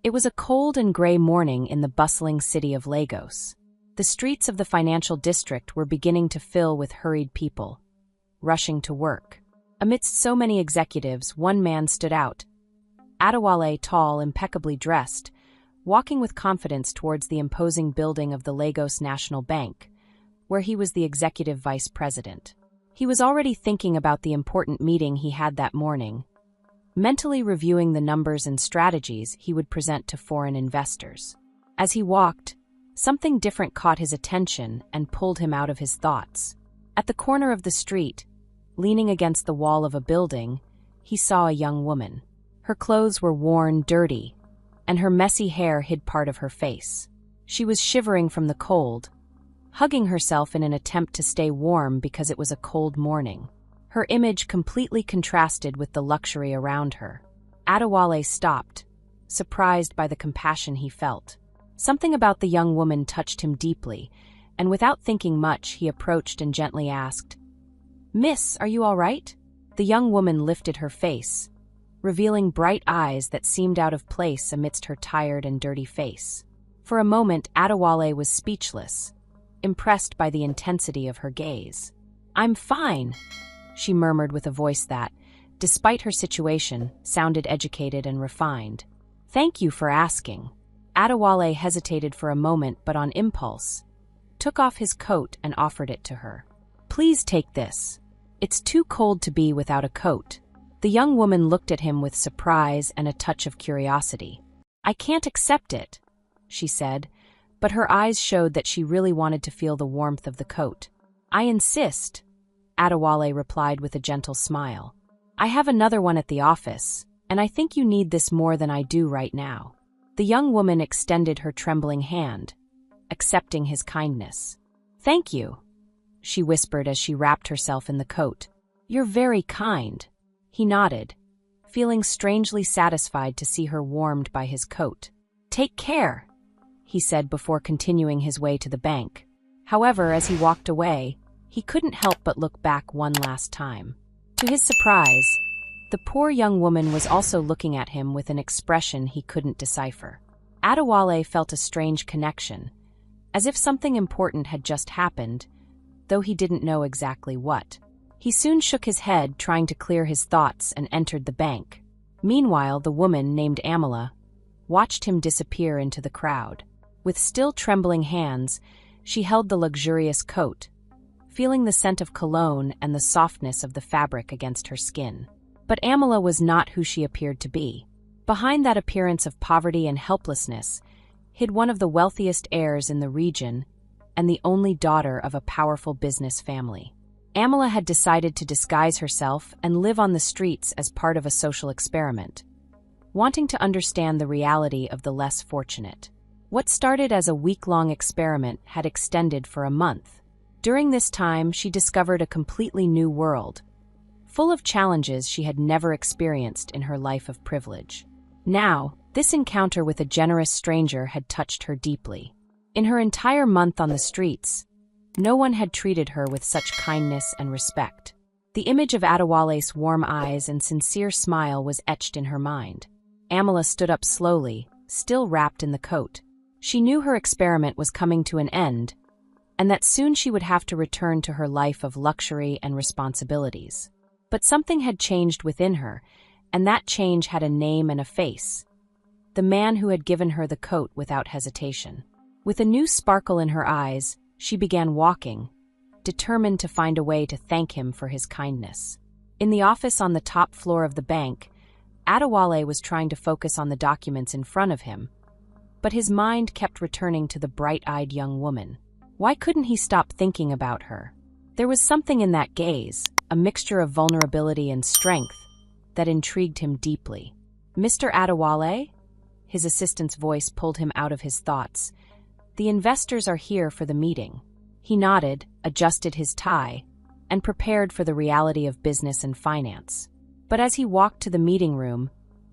It was a cold and gray morning in the bustling city of Lagos. The streets of the financial district were beginning to fill with hurried people, rushing to work. Amidst so many executives, one man stood out. Adewale, tall, impeccably dressed, walking with confidence towards the imposing building of the Lagos National Bank, where he was the executive vice president. He was already thinking about the important meeting he had that morning, mentally reviewing the numbers and strategies he would present to foreign investors. As he walked, something different caught his attention and pulled him out of his thoughts. At the corner of the street, leaning against the wall of a building, he saw a young woman. Her clothes were worn, dirty, and her messy hair hid part of her face. She was shivering from the cold, hugging herself in an attempt to stay warm because it was a cold morning. Her image completely contrasted with the luxury around her. Adewale stopped, surprised by the compassion he felt. Something about the young woman touched him deeply, and without thinking much, he approached and gently asked, "Miss, are you all right?" The young woman lifted her face, revealing bright eyes that seemed out of place amidst her tired and dirty face. For a moment, Adewale was speechless, impressed by the intensity of her gaze. "I'm fine," she murmured with a voice that, despite her situation, sounded educated and refined. "Thank you for asking." Adewale hesitated for a moment, but on impulse, took off his coat and offered it to her. "Please take this. It's too cold to be without a coat." The young woman looked at him with surprise and a touch of curiosity. "I can't accept it," she said, but her eyes showed that she really wanted to feel the warmth of the coat. "I insist," Adewale replied with a gentle smile. "I have another one at the office, and I think you need this more than I do right now." The young woman extended her trembling hand, accepting his kindness. "Thank you," she whispered as she wrapped herself in the coat. "You're very kind." He nodded, feeling strangely satisfied to see her warmed by his coat. "Take care," he said before continuing his way to the bank. However, as he walked away, he couldn't help but look back one last time. To his surprise, the poor young woman was also looking at him with an expression he couldn't decipher. Adewale felt a strange connection, as if something important had just happened, though he didn't know exactly what. He soon shook his head, trying to clear his thoughts, and entered the bank. Meanwhile, the woman, named Amila, watched him disappear into the crowd. With still trembling hands, she held the luxurious coat, feeling the scent of cologne and the softness of the fabric against her skin. But Amila was not who she appeared to be. Behind that appearance of poverty and helplessness hid one of the wealthiest heirs in the region and the only daughter of a powerful business family. Amila had decided to disguise herself and live on the streets as part of a social experiment, wanting to understand the reality of the less fortunate. What started as a week-long experiment had extended for a month. During this time, she discovered a completely new world, full of challenges she had never experienced in her life of privilege. Now, this encounter with a generous stranger had touched her deeply. In her entire month on the streets, no one had treated her with such kindness and respect. The image of Adewale's warm eyes and sincere smile was etched in her mind. Amila stood up slowly, still wrapped in the coat. She knew her experiment was coming to an end, and that soon she would have to return to her life of luxury and responsibilities. But something had changed within her, and that change had a name and a face. The man who had given her the coat without hesitation. With a new sparkle in her eyes, she began walking, determined to find a way to thank him for his kindness. In the office on the top floor of the bank, Adewale was trying to focus on the documents in front of him, but his mind kept returning to the bright-eyed young woman. Why couldn't he stop thinking about her? There was something in that gaze, a mixture of vulnerability and strength, that intrigued him deeply. "Mr. Adewale?" His assistant's voice pulled him out of his thoughts. "The investors are here for the meeting." He nodded, adjusted his tie, and prepared for the reality of business and finance. But as he walked to the meeting room,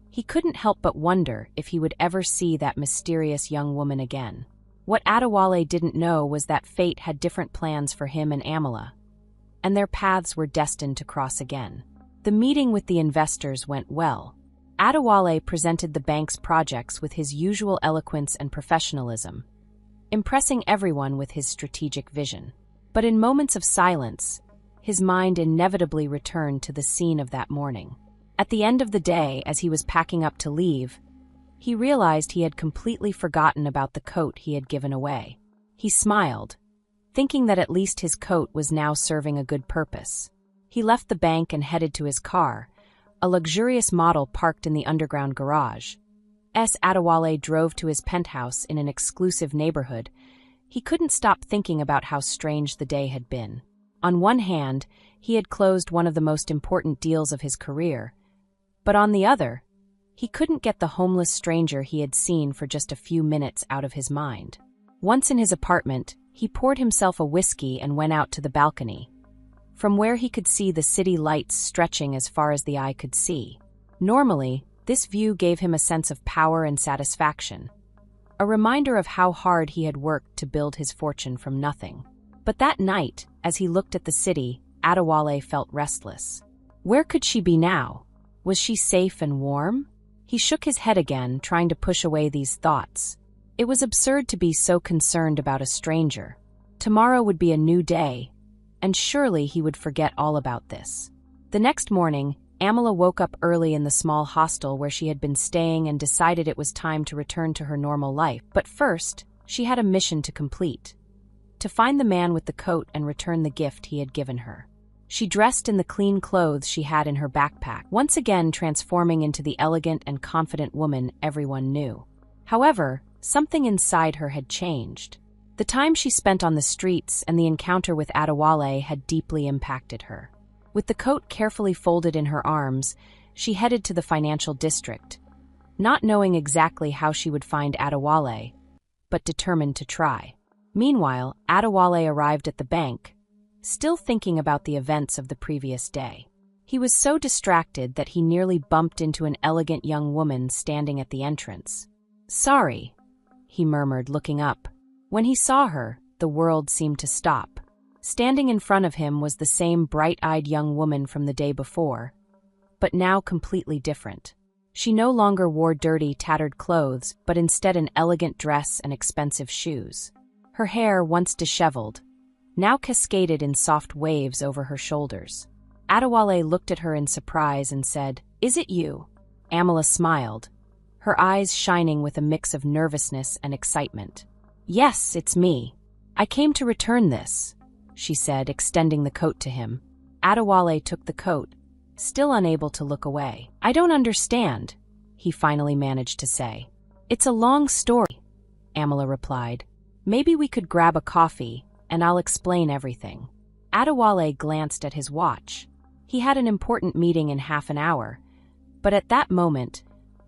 he couldn't help but wonder if he would ever see that mysterious young woman again. What Adewale didn't know was that fate had different plans for him and Amila, and their paths were destined to cross again. The meeting with the investors went well. Adewale presented the bank's projects with his usual eloquence and professionalism, impressing everyone with his strategic vision. But in moments of silence, his mind inevitably returned to the scene of that morning. At the end of the day, as he was packing up to leave, he realized he had completely forgotten about the coat he had given away. He smiled, thinking that at least his coat was now serving a good purpose. He left the bank and headed to his car, a luxurious model parked in the underground garage. As Adewale drove to his penthouse in an exclusive neighborhood, he couldn't stop thinking about how strange the day had been. On one hand, he had closed one of the most important deals of his career, but on the other, he couldn't get the homeless stranger he had seen for just a few minutes out of his mind. Once in his apartment, he poured himself a whiskey and went out to the balcony, from where he could see the city lights stretching as far as the eye could see. Normally, this view gave him a sense of power and satisfaction, a reminder of how hard he had worked to build his fortune from nothing. But that night, as he looked at the city, Adewale felt restless. Where could she be now? Was she safe and warm? He shook his head again, trying to push away these thoughts. It was absurd to be so concerned about a stranger. Tomorrow would be a new day, and surely he would forget all about this. The next morning, Amala woke up early in the small hostel where she had been staying and decided it was time to return to her normal life. But first, she had a mission to complete: to find the man with the coat and return the gift he had given her. She dressed in the clean clothes she had in her backpack, once again transforming into the elegant and confident woman everyone knew. However, something inside her had changed. The time she spent on the streets and the encounter with Adewale had deeply impacted her. With the coat carefully folded in her arms, she headed to the financial district, not knowing exactly how she would find Adewale, but determined to try. Meanwhile, Adewale arrived at the bank, still thinking about the events of the previous day. He was so distracted that he nearly bumped into an elegant young woman standing at the entrance. "Sorry," he murmured, looking up. When he saw her, the world seemed to stop. Standing in front of him was the same bright-eyed young woman from the day before, but now completely different. She no longer wore dirty, tattered clothes, but instead an elegant dress and expensive shoes. Her hair, once disheveled, now cascaded in soft waves over her shoulders. Adewale looked at her in surprise and said, "Is it you?" Amala smiled, her eyes shining with a mix of nervousness and excitement. "Yes, it's me. I came to return this," she said, extending the coat to him. Adewale took the coat, still unable to look away. "I don't understand," he finally managed to say. "It's a long story," Amala replied. "Maybe we could grab a coffee, and I'll explain everything." Adewale glanced at his watch. He had an important meeting in half an hour, but at that moment,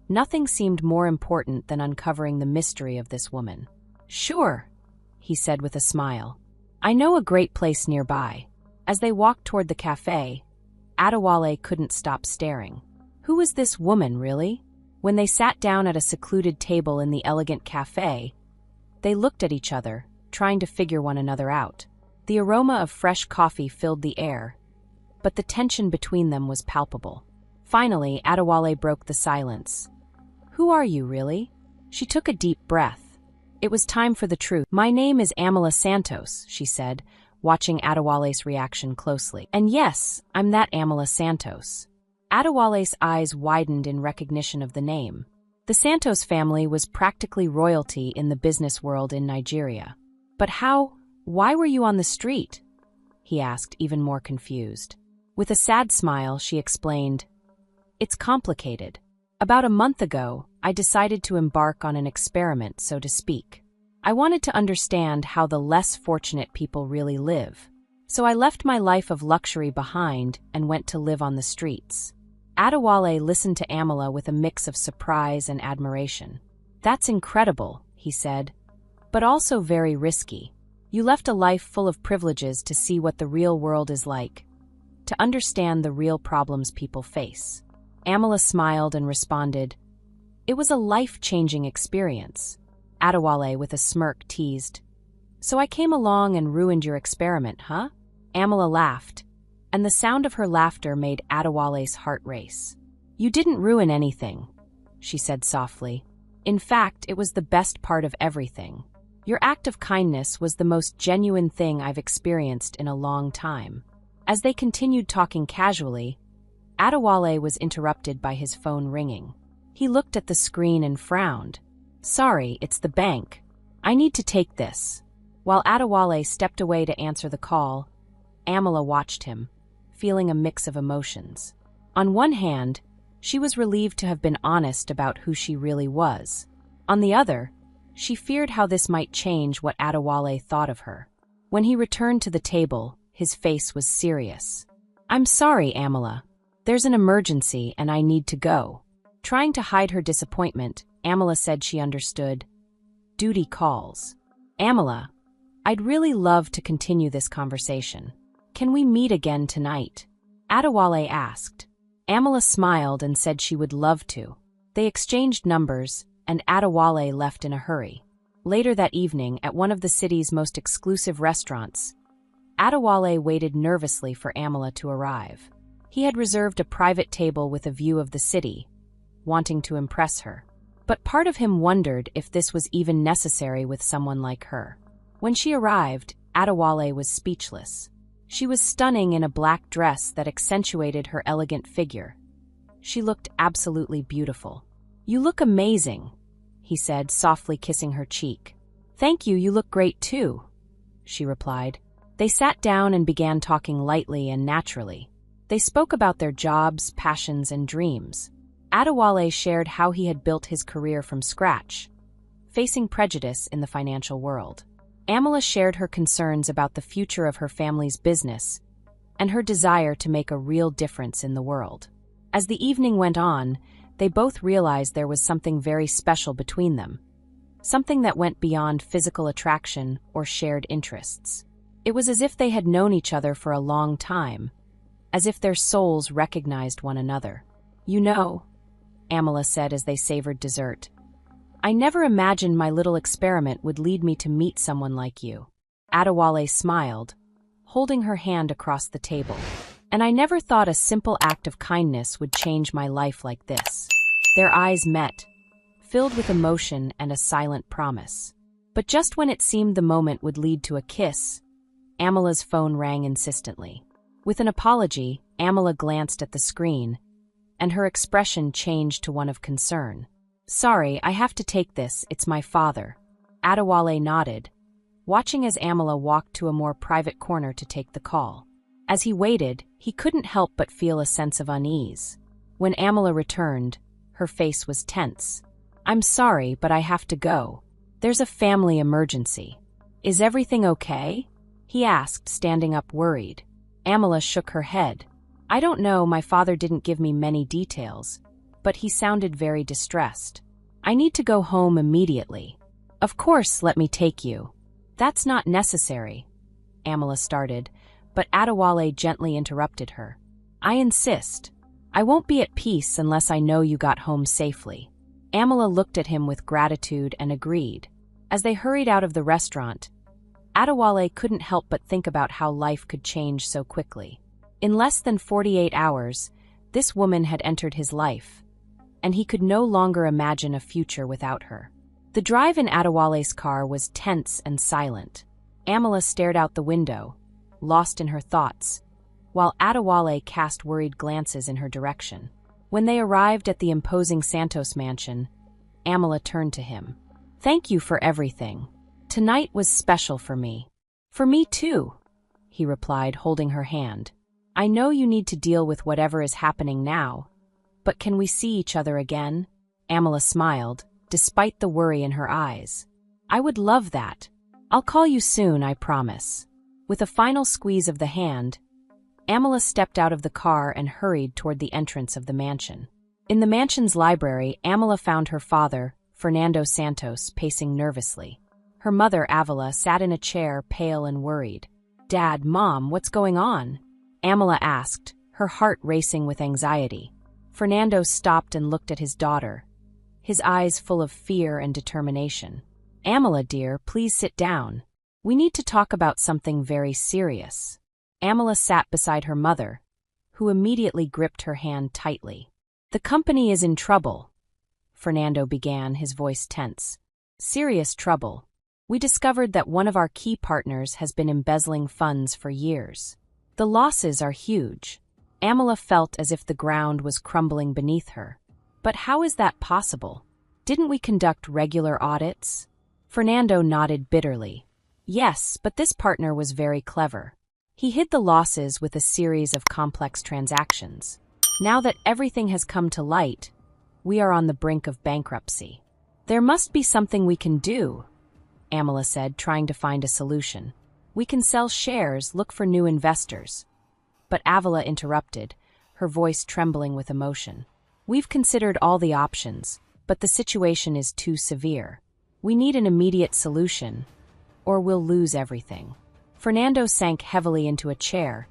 nothing seemed more important than uncovering the mystery of this woman. "Sure," he said with a smile. "I know a great place nearby." As they walked toward the cafe, Adewale couldn't stop staring. Who was this woman, really? When they sat down at a secluded table in the elegant cafe, they looked at each other, trying to figure one another out. The aroma of fresh coffee filled the air, but the tension between them was palpable. Finally, Adewale broke the silence. "Who are you, really?" She took a deep breath. It was time for the truth. "My name is Amala Santos," she said, watching Adewale's reaction closely. "And yes, I'm that Amala Santos." Adewale's eyes widened in recognition of the name. The Santos family was practically royalty in the business world in Nigeria. "But why were you on the street?" he asked, even more confused. With a sad smile, she explained, "It's complicated. About a month ago, I decided to embark on an experiment, so to speak. I wanted to understand how the less fortunate people really live. So I left my life of luxury behind and went to live on the streets." Adewale listened to Amala with a mix of surprise and admiration. "That's incredible," he said, "but also very risky. You left a life full of privileges to see what the real world is like, to understand the real problems people face." Amala smiled and responded, "It was a life-changing experience." Adewale, with a smirk, teased, "So I came along and ruined your experiment, huh?" Amala laughed, and the sound of her laughter made Adewale's heart race. "You didn't ruin anything," she said softly. "In fact, it was the best part of everything. Your act of kindness was the most genuine thing I've experienced in a long time." As they continued talking casually, Adewale was interrupted by his phone ringing. He looked at the screen and frowned. "Sorry, it's the bank. I need to take this." While Adewale stepped away to answer the call, Amala watched him, feeling a mix of emotions. On one hand, she was relieved to have been honest about who she really was. On the other, she feared how this might change what Adewale thought of her. When he returned to the table, his face was serious. "I'm sorry, Amala. There's an emergency and I need to go." Trying to hide her disappointment, Amala said she understood. "Duty calls." "Amala, I'd really love to continue this conversation. Can we meet again tonight?" Adewale asked. Amala smiled and said she would love to. They exchanged numbers, and Adewale left in a hurry. Later that evening, at one of the city's most exclusive restaurants, Adewale waited nervously for Amala to arrive. He had reserved a private table with a view of the city, wanting to impress her. But part of him wondered if this was even necessary with someone like her. When she arrived, Adewale was speechless. She was stunning in a black dress that accentuated her elegant figure. She looked absolutely beautiful. "You look amazing," he said, softly kissing her cheek. "Thank you, you look great too," she replied. They sat down and began talking lightly and naturally. They spoke about their jobs, passions, and dreams. Adewale shared how he had built his career from scratch, facing prejudice in the financial world. Amala shared her concerns about the future of her family's business and her desire to make a real difference in the world. As the evening went on, they both realized there was something very special between them, something that went beyond physical attraction or shared interests. It was as if they had known each other for a long time, as if their souls recognized one another. "You know," Amala said as they savored dessert, "I never imagined my little experiment would lead me to meet someone like you." Adewale smiled, holding her hand across the table. "And I never thought a simple act of kindness would change my life like this." Their eyes met, filled with emotion and a silent promise. But just when it seemed the moment would lead to a kiss, Amala's phone rang insistently. With an apology, Amala glanced at the screen, and her expression changed to one of concern. "Sorry, I have to take this, it's my father." Adewale nodded, watching as Amala walked to a more private corner to take the call. As he waited, he couldn't help but feel a sense of unease. When Amala returned, her face was tense. "I'm sorry, but I have to go. There's a family emergency." "Is everything okay?" he asked, standing up worried. Amala shook her head. "I don't know, my father didn't give me many details, but he sounded very distressed. I need to go home immediately." "Of course, let me take you." "That's not necessary," Amala started, but Adewale gently interrupted her. "I insist. I won't be at peace unless I know you got home safely." Amala looked at him with gratitude and agreed. As they hurried out of the restaurant, Adewale couldn't help but think about how life could change so quickly. In less than 48 hours, this woman had entered his life, and he could no longer imagine a future without her. The drive in Adewale's car was tense and silent. Amala stared out the window, lost in her thoughts, while Adewale cast worried glances in her direction. When they arrived at the imposing Santos mansion, Amala turned to him. "Thank you for everything. Tonight was special for me." "For me too," he replied, holding her hand. "I know you need to deal with whatever is happening now, but can we see each other again?" Amala smiled, despite the worry in her eyes. "I would love that. I'll call you soon, I promise." With a final squeeze of the hand, Amala stepped out of the car and hurried toward the entrance of the mansion. In the mansion's library, Amala found her father, Fernando Santos, pacing nervously. Her mother, Avila, sat in a chair, pale and worried. "Dad, Mom, what's going on?" Amala asked, her heart racing with anxiety. Fernando stopped and looked at his daughter, his eyes full of fear and determination. "Amala, dear, please sit down. We need to talk about something very serious." Amala sat beside her mother, who immediately gripped her hand tightly. The company is in trouble, Fernando began, his voice tense. Serious trouble. We discovered that one of our key partners has been embezzling funds for years. The losses are huge. Amila felt as if the ground was crumbling beneath her. But how is that possible? Didn't we conduct regular audits? Fernando nodded bitterly. Yes, but this partner was very clever. He hid the losses with a series of complex transactions. Now that everything has come to light, we are on the brink of bankruptcy. There must be something we can do, Amila said, trying to find a solution. We can sell shares, look for new investors. But Avila interrupted, her voice trembling with emotion. We've considered all the options, but the situation is too severe. We need an immediate solution, or we'll lose everything. Fernando sank heavily into a chair,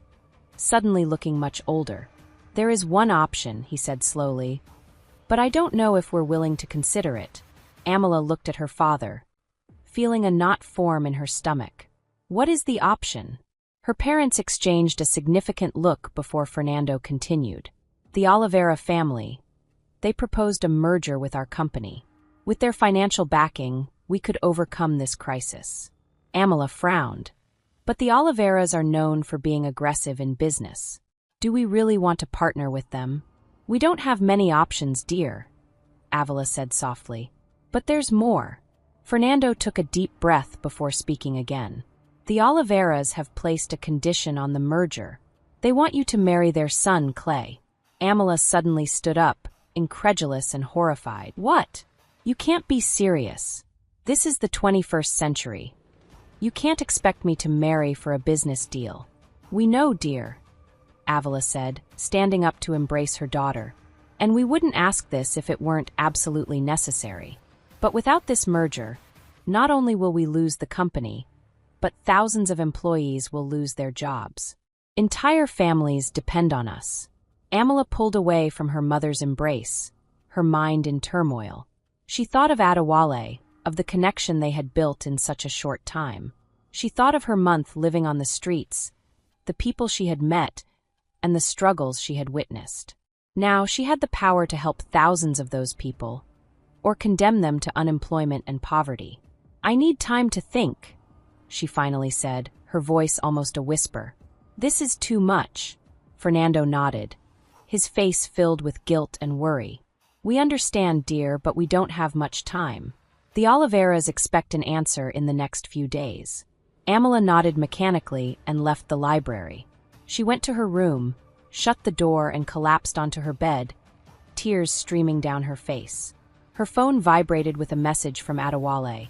suddenly looking much older. There is one option, he said slowly, but I don't know if we're willing to consider it. Amila looked at her father, feeling a knot form in her stomach. What is the option? Her parents exchanged a significant look before Fernando continued. The Oliveira family. They proposed a merger with our company. With their financial backing, we could overcome this crisis. Amila frowned. But the Oliveiras are known for being aggressive in business. Do we really want to partner with them? We don't have many options, dear, Avila said softly. But there's more. Fernando took a deep breath before speaking again. The Oliveiras have placed a condition on the merger. They want you to marry their son, Clay. Amila suddenly stood up, incredulous and horrified. What? You can't be serious. This is the 21st century. You can't expect me to marry for a business deal. We know, dear, Avila said, standing up to embrace her daughter. And we wouldn't ask this if it weren't absolutely necessary. But without this merger, not only will we lose the company, but thousands of employees will lose their jobs. Entire families depend on us. Amila pulled away from her mother's embrace, her mind in turmoil. She thought of Adewale, of the connection they had built in such a short time. She thought of her month living on the streets, the people she had met, and the struggles she had witnessed. Now she had the power to help thousands of those people, or condemn them to unemployment and poverty. I need time to think, she finally said, her voice almost a whisper. This is too much. Fernando nodded, his face filled with guilt and worry. We understand, dear, but we don't have much time. The Oliveiras expect an answer in the next few days. Amila nodded mechanically and left the library. She went to her room, shut the door and collapsed onto her bed, tears streaming down her face. Her phone vibrated with a message from Adewale.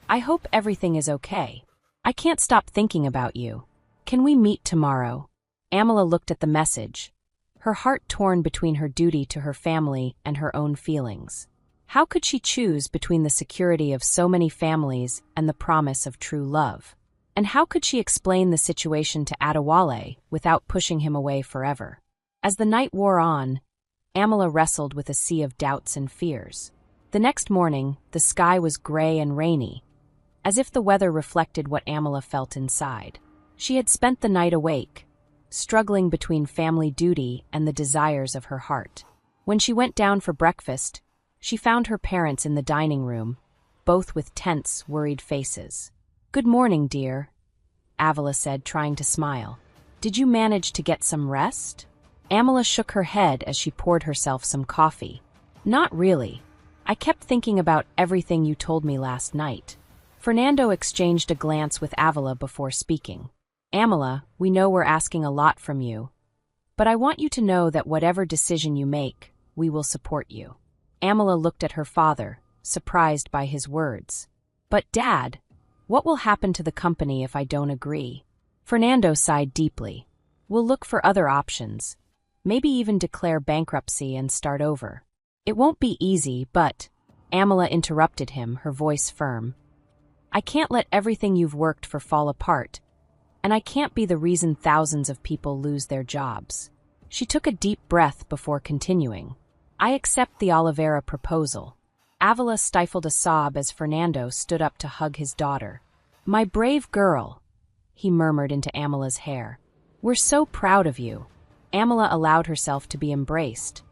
I hope everything is okay. I can't stop thinking about you. Can we meet tomorrow? Amila looked at the message, her heart torn between her duty to her family and her own feelings. How could she choose between the security of so many families and the promise of true love? And how could she explain the situation to Adewale without pushing him away forever? As the night wore on, Amila wrestled with a sea of doubts and fears. The next morning, the sky was gray and rainy, as if the weather reflected what Amila felt inside. She had spent the night awake, struggling between family duty and the desires of her heart. When she went down for breakfast, she found her parents in the dining room, both with tense, worried faces. Good morning, dear, Avila said, trying to smile. Did you manage to get some rest? Amila shook her head as she poured herself some coffee. Not really. I kept thinking about everything you told me last night. Fernando exchanged a glance with Avila before speaking. Amila, we know we're asking a lot from you, but I want you to know that whatever decision you make, we will support you. Amila looked at her father, surprised by his words. But Dad, what will happen to the company if I don't agree? Fernando sighed deeply. We'll look for other options, maybe even declare bankruptcy and start over. It won't be easy, but... Amila interrupted him, her voice firm. I can't let everything you've worked for fall apart, and I can't be the reason thousands of people lose their jobs. She took a deep breath before continuing. I accept the Oliveira proposal. Avila stifled a sob as Fernando stood up to hug his daughter. My brave girl, he murmured into Amila's hair. We're so proud of you. Amila allowed herself to be embraced,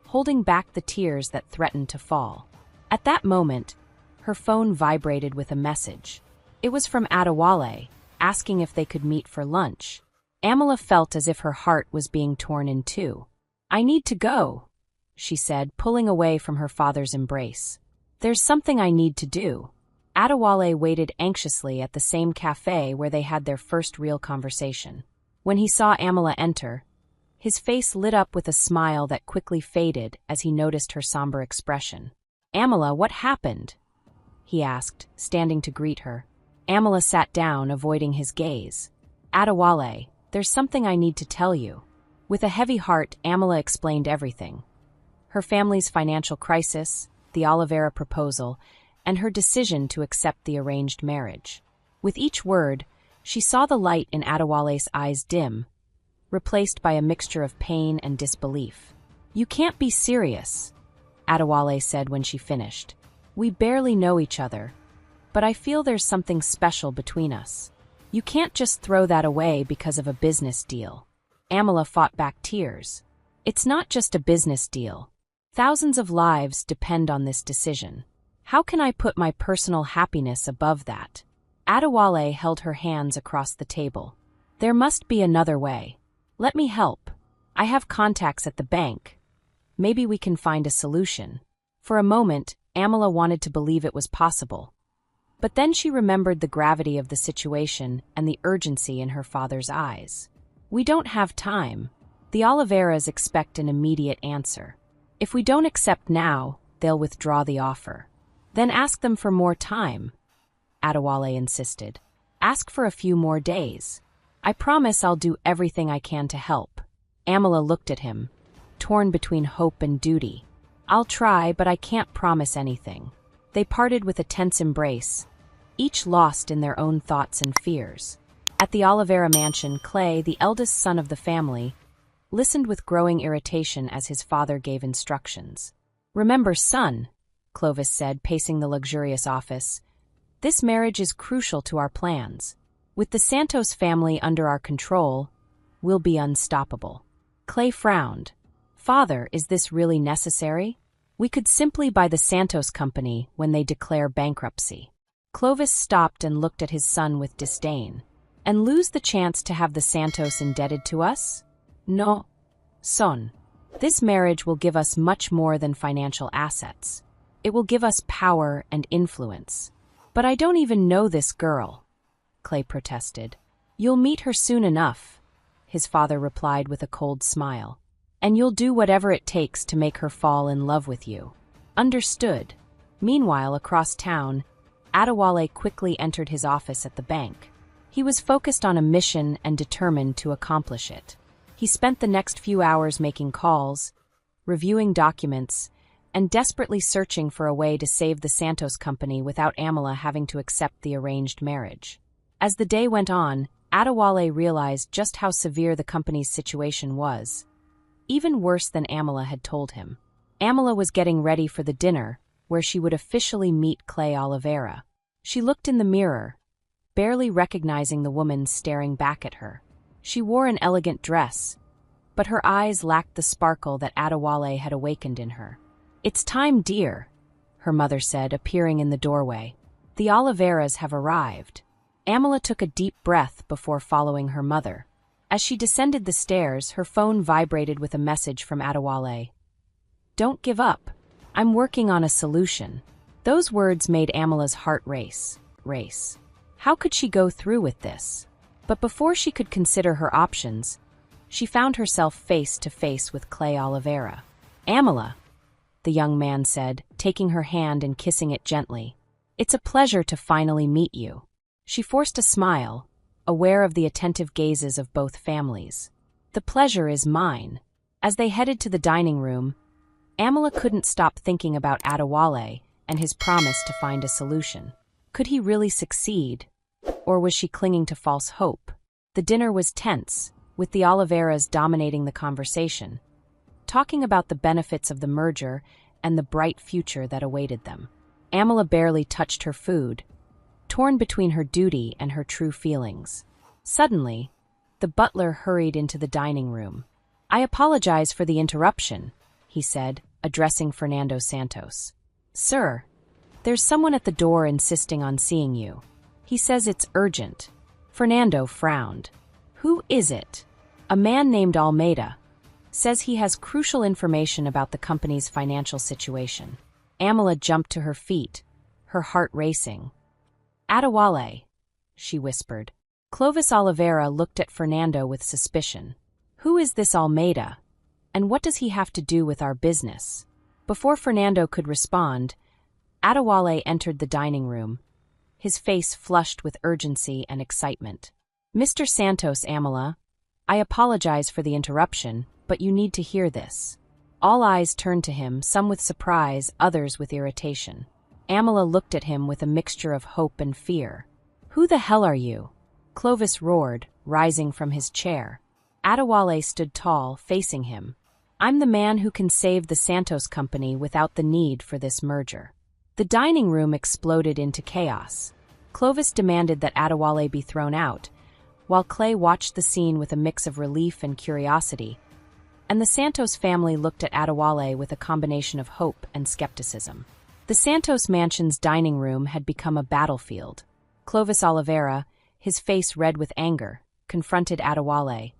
holding back the tears that threatened to fall. At that moment, her phone vibrated with a message. It was from Adewale, asking if they could meet for lunch. Amala felt as if her heart was being torn in two. "I need to go," she said, pulling away from her father's embrace. "There's something I need to do." Adewale waited anxiously at the same cafe where they had their first real conversation. When he saw Amala enter, his face lit up with a smile that quickly faded as he noticed her somber expression. "Amala, what happened?" he asked, standing to greet her. Amala sat down, avoiding his gaze. "Adewale, there's something I need to tell you." With a heavy heart, Amala explained everything. Her family's financial crisis, the Oliveira proposal, and her decision to accept the arranged marriage. With each word, she saw the light in Adewale's eyes dim, replaced by a mixture of pain and disbelief. "You can't be serious," Adewale said when she finished. "We barely know each other, but I feel there's something special between us. You can't just throw that away because of a business deal." Amala fought back tears. "It's not just a business deal. Thousands of lives depend on this decision. How can I put my personal happiness above that?" Adewale held her hands across the table. "There must be another way. Let me help. I have contacts at the bank. Maybe we can find a solution." For a moment, Amala wanted to believe it was possible. But then she remembered the gravity of the situation and the urgency in her father's eyes. "We don't have time. The Oliveiras expect an immediate answer. If we don't accept now, they'll withdraw the offer." "Then ask them for more time," Adewale insisted. "Ask for a few more days. I promise I'll do everything I can to help." Amala looked at him, torn between hope and duty. "I'll try, but I can't promise anything." They parted with a tense embrace, each lost in their own thoughts and fears. At the Oliveira mansion, Clay, the eldest son of the family, listened with growing irritation as his father gave instructions. "Remember, son," Clovis said, pacing the luxurious office, "this marriage is crucial to our plans. With the Santos family under our control, we'll be unstoppable." Clay frowned. "Father, is this really necessary? We could simply buy the Santos company when they declare bankruptcy." Clovis stopped and looked at his son with disdain. "And lose the chance to have the Santos indebted to us? No, son. This marriage will give us much more than financial assets. It will give us power and influence." "But I don't even know this girl," Clay protested. "You'll meet her soon enough," his father replied with a cold smile. "And you'll do whatever it takes to make her fall in love with you." "Understood." Meanwhile, across town, Adewale quickly entered his office at the bank. He was focused on a mission and determined to accomplish it. He spent the next few hours making calls, reviewing documents, and desperately searching for a way to save the Santos company without Amala having to accept the arranged marriage. As the day went on, Adewale realized just how severe the company's situation was, even worse than Amala had told him. Amala was getting ready for the dinner, where she would officially meet Clay Oliveira. She looked in the mirror, barely recognizing the woman staring back at her. She wore an elegant dress, but her eyes lacked the sparkle that Adewale had awakened in her. "It's time, dear," her mother said, appearing in the doorway. "The Oliveiras have arrived." Amala took a deep breath before following her mother. As she descended the stairs, her phone vibrated with a message from Adewale. "Don't give up. I'm working on a solution." Those words made Amala's heart race. How could she go through with this? But before she could consider her options, she found herself face to face with Clay Oliveira. "Amala," the young man said, taking her hand and kissing it gently. "It's a pleasure to finally meet you." She forced a smile, aware of the attentive gazes of both families. "The pleasure is mine." As they headed to the dining room, Amala couldn't stop thinking about Adewale and his promise to find a solution. Could he really succeed, or was she clinging to false hope? The dinner was tense, with the Oliveiras dominating the conversation, talking about the benefits of the merger and the bright future that awaited them. Amala barely touched her food, torn between her duty and her true feelings. Suddenly, the butler hurried into the dining room. "I apologize for the interruption," he said, addressing Fernando Santos. "Sir, there's someone at the door insisting on seeing you. He says it's urgent." Fernando frowned. "Who is it?" "A man named Almeida. Says he has crucial information about the company's financial situation." Amala jumped to her feet, her heart racing. "Adewale," she whispered. Clovis Oliveira looked at Fernando with suspicion. "Who is this Almeida? And what does he have to do with our business?" Before Fernando could respond, Adewale entered the dining room, his face flushed with urgency and excitement. "Mr. Santos, Amala, I apologize for the interruption, but you need to hear this." All eyes turned to him, some with surprise, others with irritation. Amala looked at him with a mixture of hope and fear. "Who the hell are you?" Clovis roared, rising from his chair. Adewale stood tall, facing him. "I'm the man who can save the Santos Company without the need for this merger." The dining room exploded into chaos. Clovis demanded that Adewale be thrown out, while Clay watched the scene with a mix of relief and curiosity, and the Santos family looked at Adewale with a combination of hope and skepticism. The Santos mansion's dining room had become a battlefield. Clovis Oliveira, his face red with anger, confronted Adewale,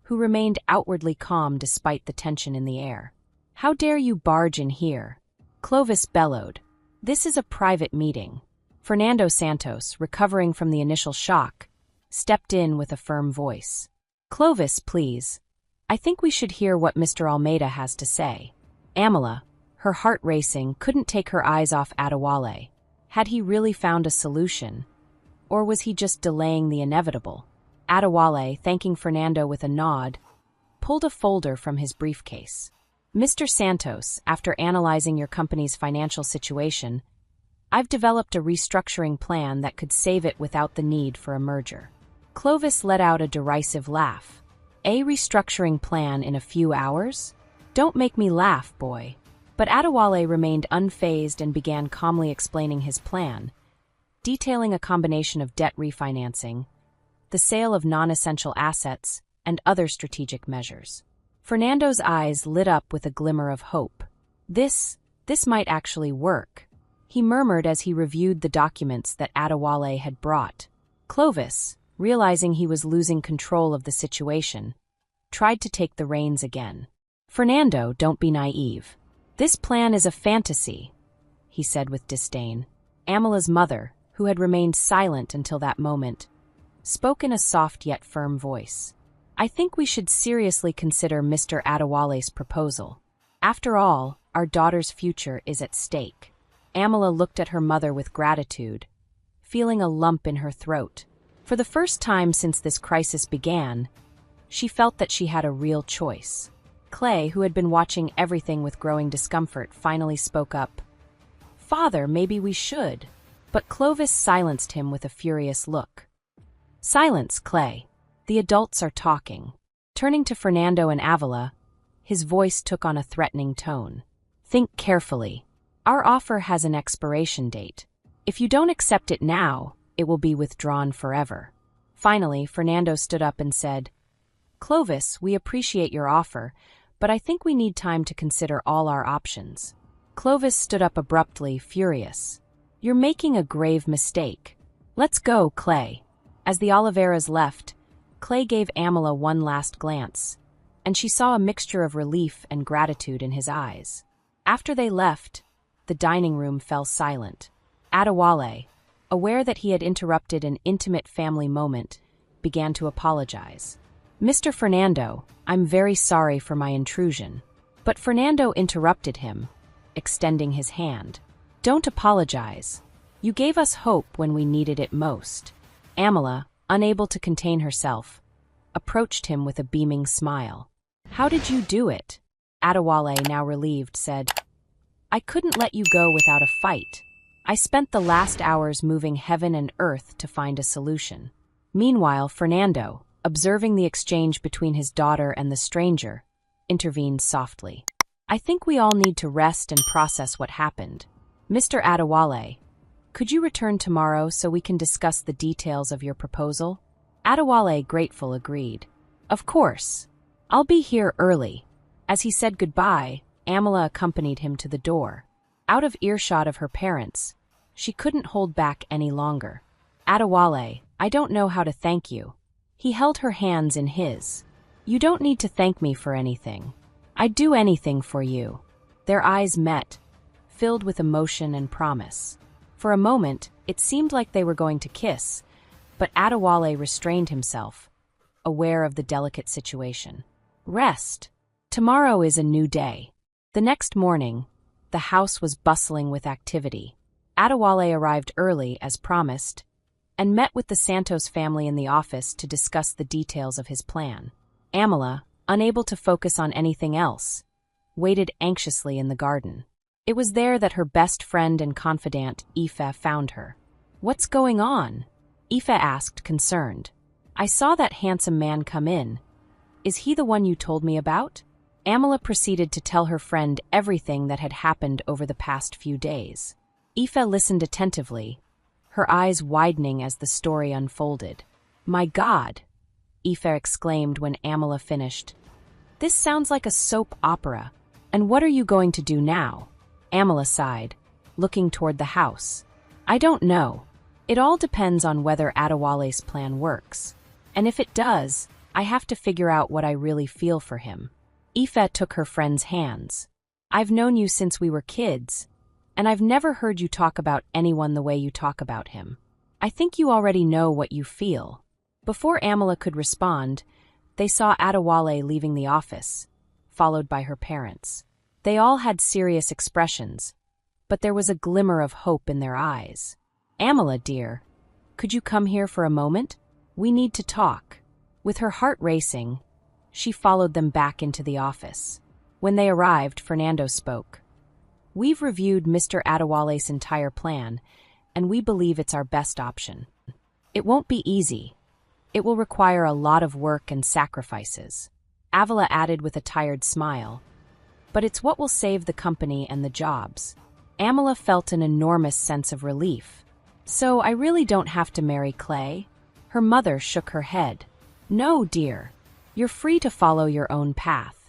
who remained outwardly calm despite the tension in the air. "How dare you barge in here?" Clovis bellowed. "This is a private meeting." Fernando Santos, recovering from the initial shock, stepped in with a firm voice. "Clovis, please. I think we should hear what Mr. Almeida has to say." Amala, her heart racing, couldn't take her eyes off Adewale. Had he really found a solution? Or was he just delaying the inevitable? Adewale, thanking Fernando with a nod, pulled a folder from his briefcase. "Mr. Santos, after analyzing your company's financial situation, I've developed a restructuring plan that could save it without the need for a merger." Clovis let out a derisive laugh. "A restructuring plan in a few hours? Don't make me laugh, boy." But Adewale remained unfazed and began calmly explaining his plan, detailing a combination of debt refinancing, the sale of non-essential assets, and other strategic measures. Fernando's eyes lit up with a glimmer of hope. This might actually work," he murmured as he reviewed the documents that Adewale had brought. Clovis, realizing he was losing control of the situation, tried to take the reins again. "Fernando, don't be naive. This plan is a fantasy," he said with disdain. Amala's mother, who had remained silent until that moment, spoke in a soft yet firm voice. "I think we should seriously consider Mr. Adewale's proposal. After all, our daughter's future is at stake." Amala looked at her mother with gratitude, feeling a lump in her throat. For the first time since this crisis began, she felt that she had a real choice. Clay, who had been watching everything with growing discomfort, finally spoke up. "Father, maybe we should." But Clovis silenced him with a furious look. "Silence, Clay. The adults are talking." Turning to Fernando and Avila, his voice took on a threatening tone. "Think carefully. Our offer has an expiration date. If you don't accept it now, it will be withdrawn forever." Finally, Fernando stood up and said, "Clovis, we appreciate your offer, but I think we need time to consider all our options." Clovis stood up abruptly, furious. "You're making a grave mistake. Let's go, Clay." As the Oliveiras left, Clay gave Amala one last glance, and she saw a mixture of relief and gratitude in his eyes. After they left, the dining room fell silent. Adewale, aware that he had interrupted an intimate family moment, began to apologize. "Mr. Fernando, I'm very sorry for my intrusion." But Fernando interrupted him, extending his hand. "Don't apologize. You gave us hope when we needed it most." Amala, unable to contain herself, approached him with a beaming smile. "How did you do it?" Adewale, now relieved, said, "I couldn't let you go without a fight. I spent the last hours moving heaven and earth to find a solution." Meanwhile, Fernando, observing the exchange between his daughter and the stranger, intervened softly. "I think we all need to rest and process what happened. Mr. Adewale, could you return tomorrow so we can discuss the details of your proposal?" Adewale, grateful, agreed. "Of course. I'll be here early." As he said goodbye, Amala accompanied him to the door. Out of earshot of her parents, she couldn't hold back any longer. Adewale, I don't know how to thank you. He held her hands in his. You don't need to thank me for anything. I'd do anything for you. Their eyes met, filled with emotion and promise. For a moment, it seemed like they were going to kiss, but Adewale restrained himself, aware of the delicate situation. Rest. Tomorrow is a new day. The next morning, the house was bustling with activity. Adewale arrived early, as promised, and met with the Santos family in the office to discuss the details of his plan. Amala, unable to focus on anything else, waited anxiously in the garden. It was there that her best friend and confidant, Ife, found her. What's going on? Ife asked, concerned. I saw that handsome man come in. Is he the one you told me about? Amala proceeded to tell her friend everything that had happened over the past few days. Ife listened attentively, her eyes widening as the story unfolded. My God! Ife exclaimed when Amala finished. This sounds like a soap opera. And what are you going to do now? Amala sighed, looking toward the house. I don't know. It all depends on whether Adewale's plan works. And if it does, I have to figure out what I really feel for him. Ife took her friend's hands. I've known you since we were kids, and I've never heard you talk about anyone the way you talk about him. I think you already know what you feel. Before Amala could respond, they saw Adewale leaving the office, followed by her parents. They all had serious expressions, but there was a glimmer of hope in their eyes. Amala, dear, could you come here for a moment? We need to talk. With her heart racing, she followed them back into the office. When they arrived, Fernando spoke. We've reviewed Mr. Adewale's entire plan, and we believe it's our best option. It won't be easy. It will require a lot of work and sacrifices. Avila added with a tired smile. But it's what will save the company and the jobs. Amala felt an enormous sense of relief. So I really don't have to marry Clay? Her mother shook her head. No, dear. You're free to follow your own path.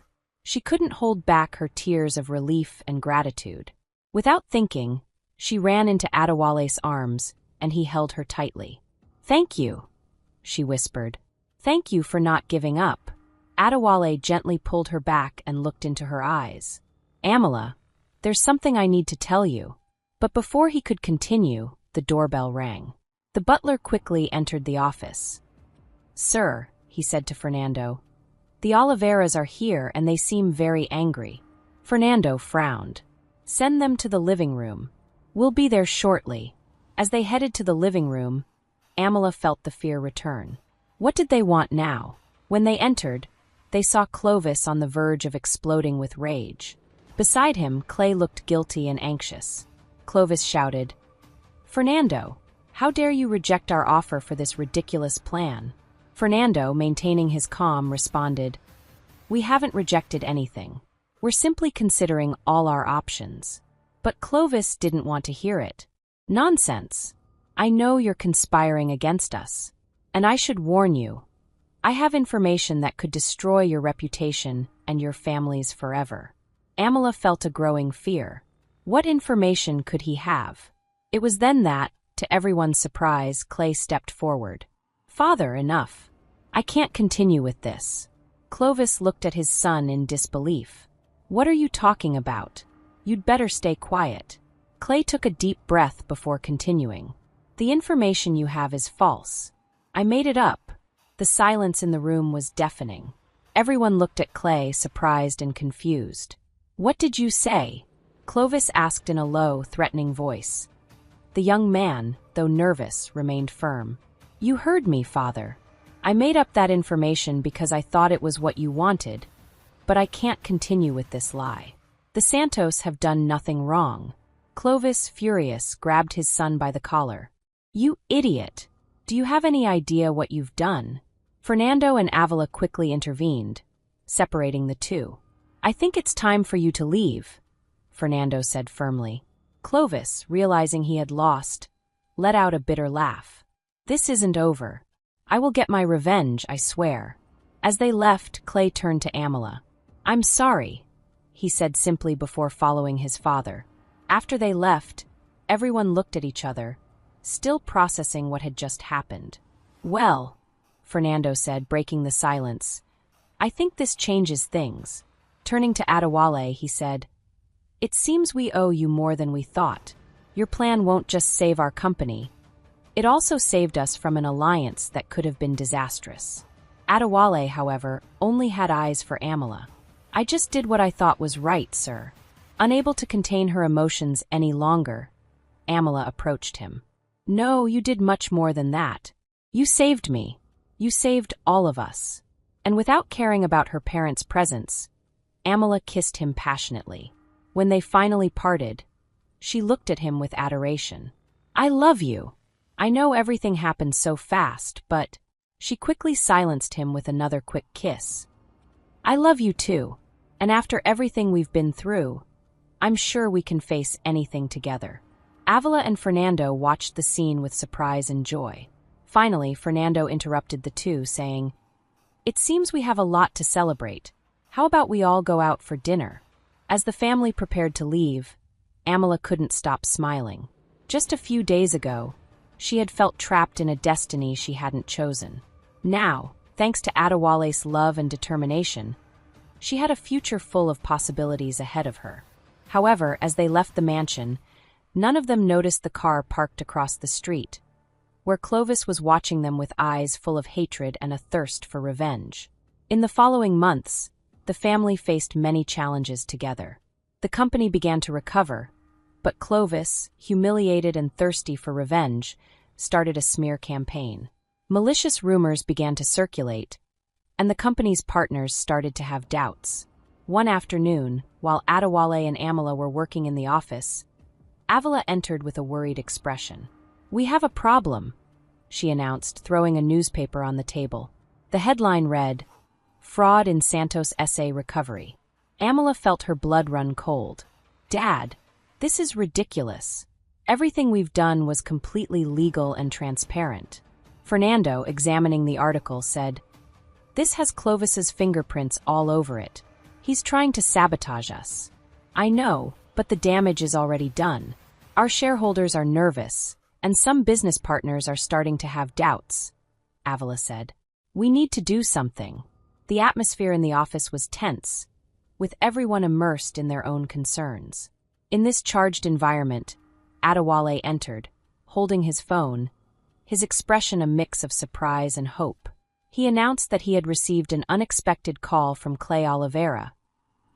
She couldn't hold back her tears of relief and gratitude. Without thinking, she ran into Adewale's arms, and he held her tightly. Thank you, she whispered. Thank you for not giving up. Adewale gently pulled her back and looked into her eyes. Amala, there's something I need to tell you. But before he could continue, the doorbell rang. The butler quickly entered the office. Sir, he said to Fernando, the Oliveras are here and they seem very angry. Fernando frowned. Send them to the living room. We'll be there shortly. As they headed to the living room, Amala felt the fear return. What did they want now? When they entered, they saw Clovis on the verge of exploding with rage. Beside him, Clay looked guilty and anxious. Clovis shouted, Fernando, how dare you reject our offer for this ridiculous plan? Fernando, maintaining his calm, responded, We haven't rejected anything. We're simply considering all our options. But Clovis didn't want to hear it. Nonsense. I know you're conspiring against us. And I should warn you, I have information that could destroy your reputation and your families forever. Amala felt a growing fear. What information could he have? It was then that, to everyone's surprise, Clay stepped forward. Father, enough. I can't continue with this. Clovis looked at his son in disbelief. What are you talking about? You'd better stay quiet. Clay took a deep breath before continuing. The information you have is false. I made it up. The silence in the room was deafening. Everyone looked at Clay, surprised and confused. What did you say? Clovis asked in a low, threatening voice. The young man, though nervous, remained firm. You heard me, Father. I made up that information because I thought it was what you wanted, but I can't continue with this lie. The Santos have done nothing wrong. Clovis, furious, grabbed his son by the collar. You idiot! Do you have any idea what you've done? Fernando and Avila quickly intervened, separating the two. I think it's time for you to leave, Fernando said firmly. Clovis, realizing he had lost, let out a bitter laugh. This isn't over. I will get my revenge, I swear. As they left, Clay turned to Amala. I'm sorry, he said simply before following his father. After they left, everyone looked at each other, still processing what had just happened. "Well," Fernando said, breaking the silence, "I think this changes things." Turning to Adewale, he said, "It seems we owe you more than we thought. Your plan won't just save our company. It also saved us from an alliance that could have been disastrous." Adewale, however, only had eyes for Amala. "I just did what I thought was right, sir." Unable to contain her emotions any longer, Amala approached him. "No, you did much more than that. You saved me. You saved all of us." And without caring about her parents' presence, Amala kissed him passionately. When they finally parted, she looked at him with adoration. "I love you. I know everything happened so fast, but—" She quickly silenced him with another quick kiss. "I love you too, and after everything we've been through, I'm sure we can face anything together." Avila and Fernando watched the scene with surprise and joy. Finally, Fernando interrupted the two, saying, "It seems we have a lot to celebrate. How about we all go out for dinner?" As the family prepared to leave, Amala couldn't stop smiling. Just a few days ago, she had felt trapped in a destiny she hadn't chosen. Now, thanks to Adewale's love and determination, she had a future full of possibilities ahead of her. However, as they left the mansion, none of them noticed the car parked across the street, where Clovis was watching them with eyes full of hatred and a thirst for revenge. In the following months, the family faced many challenges together. The company began to recover, but Clovis, humiliated and thirsty for revenge, started a smear campaign. Malicious rumors began to circulate, and the company's partners started to have doubts. One afternoon, while Adewale and Amala were working in the office, Avila entered with a worried expression. "We have a problem," she announced, throwing a newspaper on the table. The headline read, "Fraud in Santos SA Recovery." Amala felt her blood run cold. "Dad, this is ridiculous. Everything we've done was completely legal and transparent." Fernando, examining the article, said, "This has Clovis's fingerprints all over it. He's trying to sabotage us." "I know, but the damage is already done. Our shareholders are nervous, and some business partners are starting to have doubts," Avila said. "We need to do something." The atmosphere in the office was tense, with everyone immersed in their own concerns. In this charged environment, Adewale entered, holding his phone, his expression a mix of surprise and hope. He announced that he had received an unexpected call from Clay Oliveira,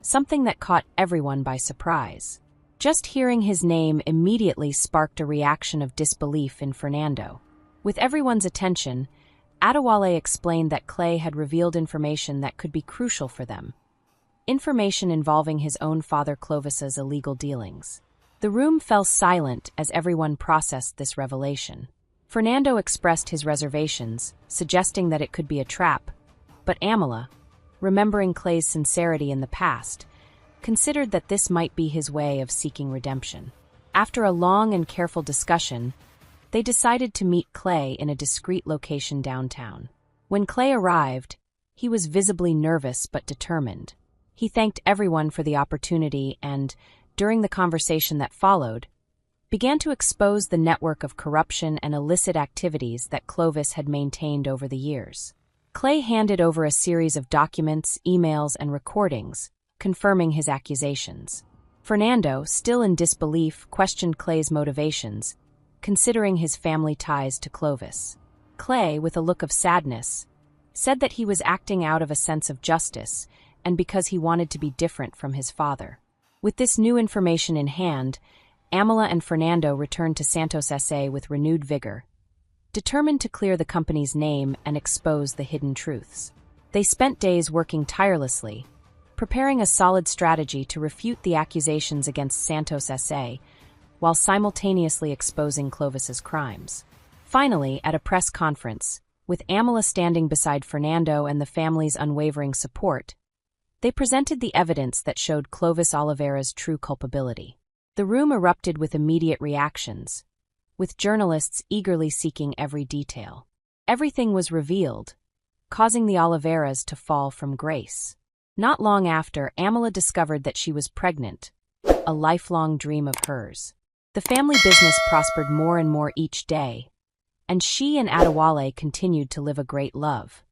something that caught everyone by surprise. Just hearing his name immediately sparked a reaction of disbelief in Fernando. With everyone's attention, Adewale explained that Clay had revealed information that could be crucial for them. Information involving his own father Clovis's illegal dealings. The room fell silent as everyone processed this revelation. Fernando expressed his reservations, suggesting that it could be a trap, but Amala, remembering Clay's sincerity in the past, considered that this might be his way of seeking redemption. After a long and careful discussion, they decided to meet Clay in a discreet location downtown. When Clay arrived, he was visibly nervous but determined. He thanked everyone for the opportunity and, during the conversation that followed, began to expose the network of corruption and illicit activities that Clovis had maintained over the years. Clay handed over a series of documents, emails, and recordings, confirming his accusations. Fernando, still in disbelief, questioned Clay's motivations, considering his family ties to Clovis. Clay, with a look of sadness, said that he was acting out of a sense of justice and because he wanted to be different from his father. With this new information in hand, Amala and Fernando returned to Santos SA with renewed vigor, determined to clear the company's name and expose the hidden truths. They spent days working tirelessly, preparing a solid strategy to refute the accusations against Santos SA, while simultaneously exposing Clovis's crimes. Finally, at a press conference, with Amala standing beside Fernando and the family's unwavering support, they presented the evidence that showed Clovis Oliveira's true culpability. The room erupted with immediate reactions, with journalists eagerly seeking every detail. Everything was revealed, causing the Oliveiras to fall from grace. Not long after, Amala discovered that she was pregnant, a lifelong dream of hers. The family business prospered more and more each day, and she and Adewale continued to live a great love.